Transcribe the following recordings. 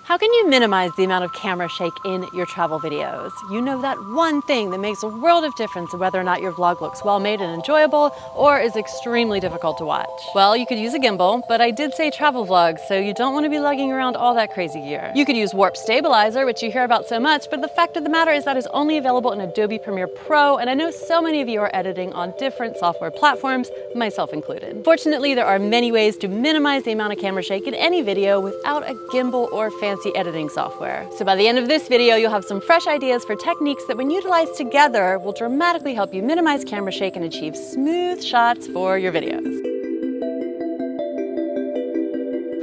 How can you minimize the amount of camera shake in your travel videos? You know, that one thing that makes a world of difference in whether or not your vlog looks well made and enjoyable or is extremely difficult to watch. Well, you could use a gimbal, but I did say travel vlogs, so you don't want to be lugging around all that crazy gear. You could use Warp Stabilizer, which you hear about so much, but the fact of the matter is that is only available in Adobe Premiere Pro, and I know so many of you are editing on different software platforms, myself included. Fortunately, there are many ways to minimize the amount of camera shake in any video without a gimbal or fancy editing software. So by the end of this video, you'll have some fresh ideas for techniques that when utilized together will dramatically help you minimize camera shake and achieve smooth shots for your videos.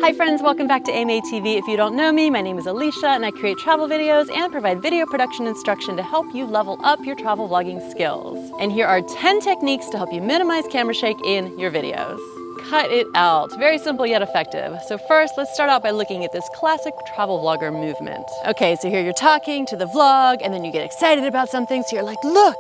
Hi friends, welcome back to AMaeTV. If you don't know me, my name is Alicia and I create travel videos and provide video production instruction to help you level up your travel vlogging skills. And here are 10 techniques to help you minimize camera shake in your videos. Cut it out. Very simple yet effective. So first, let's start out by looking at this classic travel vlogger movement. Okay, so here you're talking to the vlog and then you get excited about something, so you're like, look,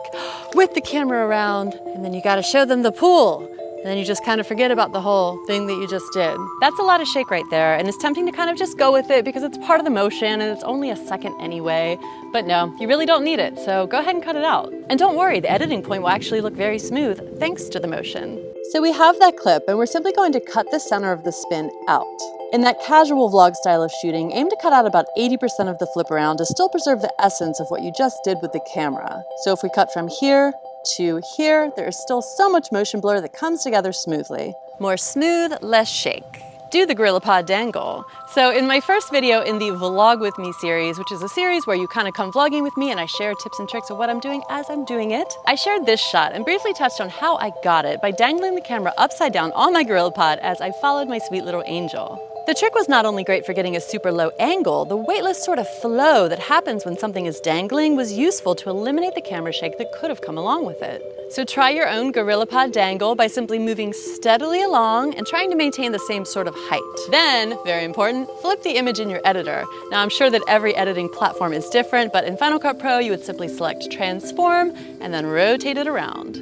with the camera around, and then you gotta show them the pool. And then you just kind of forget about the whole thing that you just did. That's a lot of shake right there, and it's tempting to kind of just go with it because it's part of the motion and it's only a second anyway. But no, you really don't need it, so go ahead and cut it out. And don't worry, the editing point will actually look very smooth thanks to the motion. So we have that clip, and we're simply going to cut the center of the spin out. In that casual vlog style of shooting, aim to cut out about 80% of the flip around to still preserve the essence of what you just did with the camera. So if we cut from here to here, there is still so much motion blur that comes together smoothly. More smooth, less shake. Do the Gorillapod Angle. So in my first video in the Vlog With Me series, which is a series where you kind of come vlogging with me and I share tips and tricks of what I'm doing as I'm doing it, I shared this shot and briefly touched on how I got it by dangling the camera upside down on my Gorillapod as I followed my sweet little angel. The trick was not only great for getting a super low angle, the weightless sort of flow that happens when something is dangling was useful to eliminate the camera shake that could have come along with it. So try your own Gorillapod dangle by simply moving steadily along and trying to maintain the same sort of height. Then, very important, flip the image in your editor. Now I'm sure that every editing platform is different, but in Final Cut Pro you would simply select Transform and then rotate it around.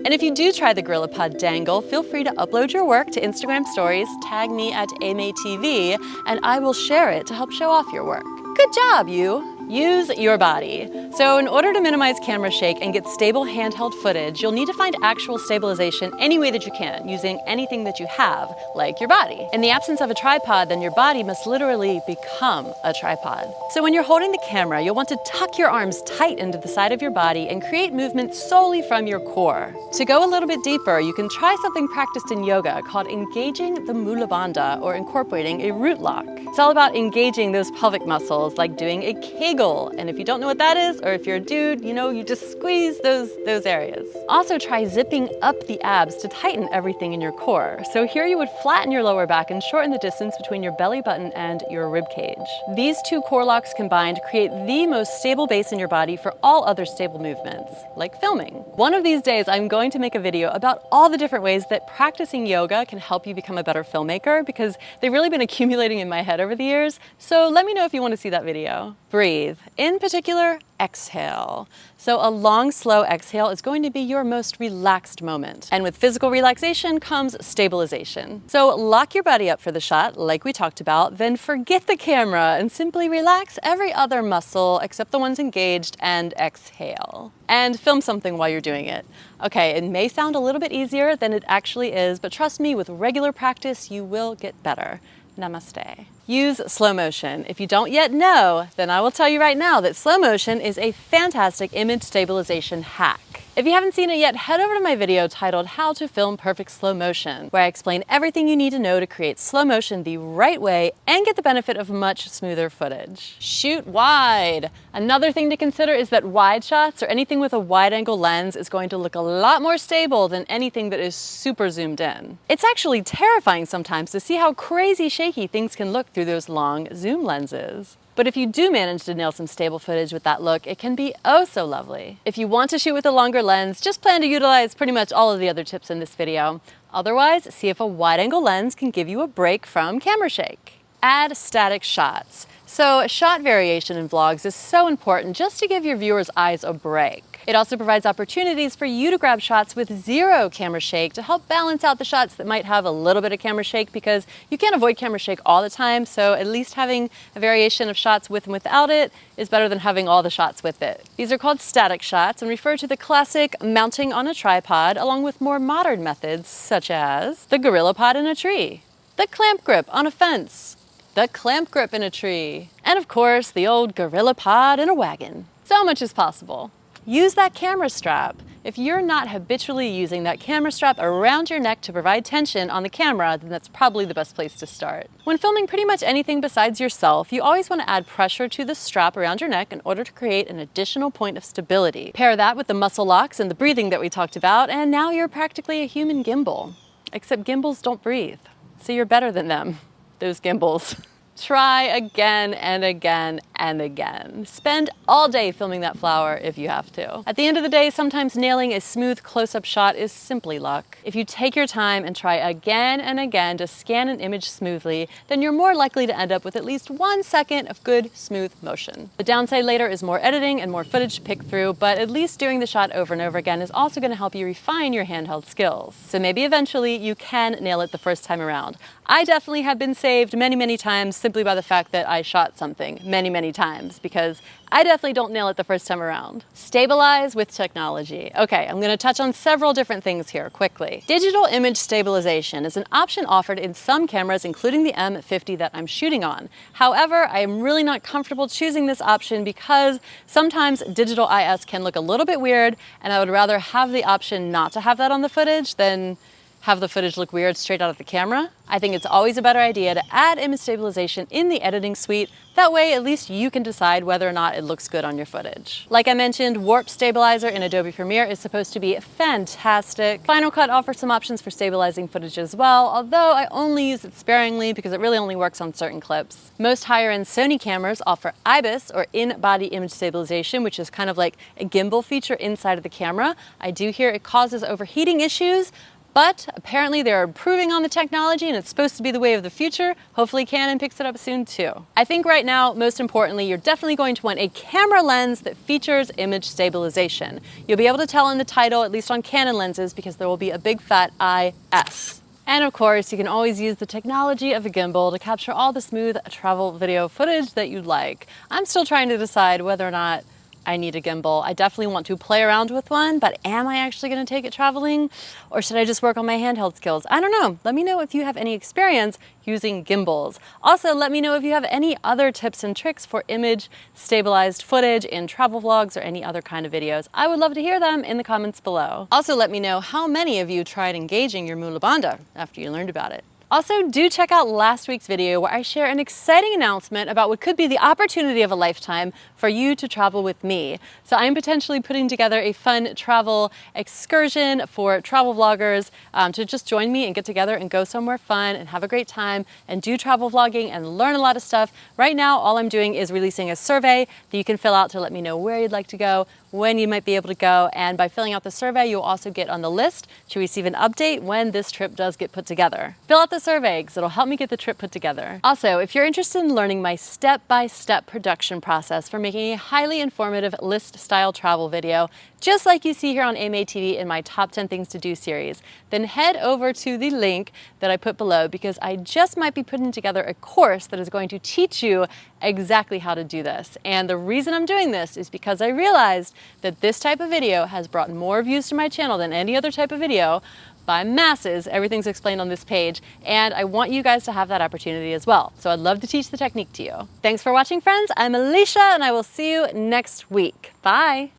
And if you do try the Gorillapod dangle, feel free to upload your work to Instagram stories, tag me at AMaeTV, and I will share it to help show off your work. Good job, you! Use your body. So in order to minimize camera shake and get stable handheld footage, you'll need to find actual stabilization any way that you can, using anything that you have, like your body. In the absence of a tripod, then your body must literally become a tripod. So when you're holding the camera, you'll want to tuck your arms tight into the side of your body and create movement solely from your core. To go a little bit deeper, you can try something practiced in yoga called engaging the Mula Bandha, or incorporating a root lock. It's all about engaging those pelvic muscles, like doing a Kegel. And if you don't know what that is, or if you're a dude, you know, you just squeeze those areas. Also try zipping up the abs to tighten everything in your core. So here you would flatten your lower back and shorten the distance between your belly button and your rib cage. These two core locks combined create the most stable base in your body for all other stable movements, like filming. One of these days, I'm going to make a video about all the different ways that practicing yoga can help you become a better filmmaker, because they've really been accumulating in my head over the years. So let me know if you want to see that video. Breathe. In particular, exhale. So a long, slow exhale is going to be your most relaxed moment. And with physical relaxation comes stabilization. So lock your body up for the shot, like we talked about, then forget the camera and simply relax every other muscle except the ones engaged and exhale. And film something while you're doing it. Okay, it may sound a little bit easier than it actually is, but trust me, with regular practice, you will get better. Namaste. Use slow motion. If you don't yet know, then I will tell you right now that slow motion is a fantastic image stabilization hack. If you haven't seen it yet, head over to my video titled How to Film Perfect Slow Motion, where I explain everything you need to know to create slow motion the right way and get the benefit of much smoother footage. Shoot wide. Another thing to consider is that wide shots, or anything with a wide angle lens, is going to look a lot more stable than anything that is super zoomed in. It's actually terrifying sometimes to see how crazy shaky things can look through those long zoom lenses. But if you do manage to nail some stable footage with that look, it can be oh so lovely. If you want to shoot with a longer lens, just plan to utilize pretty much all of the other tips in this video. Otherwise, see if a wide-angle lens can give you a break from camera shake. Add static shots. So shot variation in vlogs is so important just to give your viewers' eyes a break. It also provides opportunities for you to grab shots with zero camera shake to help balance out the shots that might have a little bit of camera shake, because you can't avoid camera shake all the time, so at least having a variation of shots with and without it is better than having all the shots with it. These are called static shots and refer to the classic mounting on a tripod, along with more modern methods such as the Gorillapod in a tree, the clamp grip on a fence, the clamp grip in a tree, and of course the old Gorillapod in a wagon. So much is possible. Use that camera strap. If you're not habitually using that camera strap around your neck to provide tension on the camera, then that's probably the best place to start. When filming pretty much anything besides yourself, you always want to add pressure to the strap around your neck in order to create an additional point of stability. Pair that with the muscle locks and the breathing that we talked about, and now you're practically a human gimbal. Except gimbals don't breathe, so you're better than them, those gimbals. Try again and again and again. Spend all day filming that flower if you have to. At the end of the day, sometimes nailing a smooth close-up shot is simply luck. If you take your time and try again and again to scan an image smoothly, then you're more likely to end up with at least 1 second of good, smooth motion. The downside later is more editing and more footage to pick through, but at least doing the shot over and over again is also going to help you refine your handheld skills. So maybe eventually you can nail it the first time around. I definitely have been saved many times simply by the fact that I shot something many times, because I definitely don't nail it the first time around. Stabilize with technology. Okay, I'm going to touch on several different things here quickly. Digital image stabilization is an option offered in some cameras, including the M50 that I'm shooting on. However, I am really not comfortable choosing this option because sometimes digital IS can look a little bit weird, and I would rather have the option not to have that on the footage than have the footage look weird straight out of the camera. I think it's always a better idea to add image stabilization in the editing suite. That way, at least you can decide whether or not it looks good on your footage. Like I mentioned, Warp Stabilizer in Adobe Premiere is supposed to be fantastic. Final Cut offers some options for stabilizing footage as well, although I only use it sparingly because it really only works on certain clips. Most higher-end Sony cameras offer IBIS, or in-body image stabilization, which is kind of like a gimbal feature inside of the camera. I do hear it causes overheating issues, but apparently they're improving on the technology and it's supposed to be the way of the future. Hopefully Canon picks it up soon too. I think right now, most importantly, you're definitely going to want a camera lens that features image stabilization. You'll be able to tell in the title, at least on Canon lenses, because there will be a big fat IS. And of course, you can always use the technology of a gimbal to capture all the smooth travel video footage that you'd like. I'm still trying to decide whether or not I need a gimbal. I definitely want to play around with one, but am I actually going to take it traveling? Or should I just work on my handheld skills? I don't know. Let me know if you have any experience using gimbals. Also, let me know if you have any other tips and tricks for image stabilized footage in travel vlogs or any other kind of videos. I would love to hear them in the comments below. Also, let me know how many of you tried engaging your mula bandha after you learned about it. Also, do check out last week's video where I share an exciting announcement about what could be the opportunity of a lifetime for you to travel with me. So I'm potentially putting together a fun travel excursion for travel vloggers to just join me and get together and go somewhere fun and have a great time and do travel vlogging and learn a lot of stuff. Right now, all I'm doing is releasing a survey that you can fill out to let me know where you'd like to go, when you might be able to go, and by filling out the survey, you'll also get on the list to receive an update when this trip does get put together. Fill out the survey because it'll help me get the trip put together. Also, if you're interested in learning my step-by-step production process for making a highly informative list-style travel video, just like you see here on AMaeTV in my Top 10 Things to Do series, then head over to the link that I put below, because I just might be putting together a course that is going to teach you exactly how to do this. And the reason I'm doing this is because I realized that this type of video has brought more views to my channel than any other type of video by masses. Everything's explained on this page, and I want you guys to have that opportunity as well. So I'd love to teach the technique to you. Thanks for watching, friends. I'm Alicia, and I will see you next week. Bye.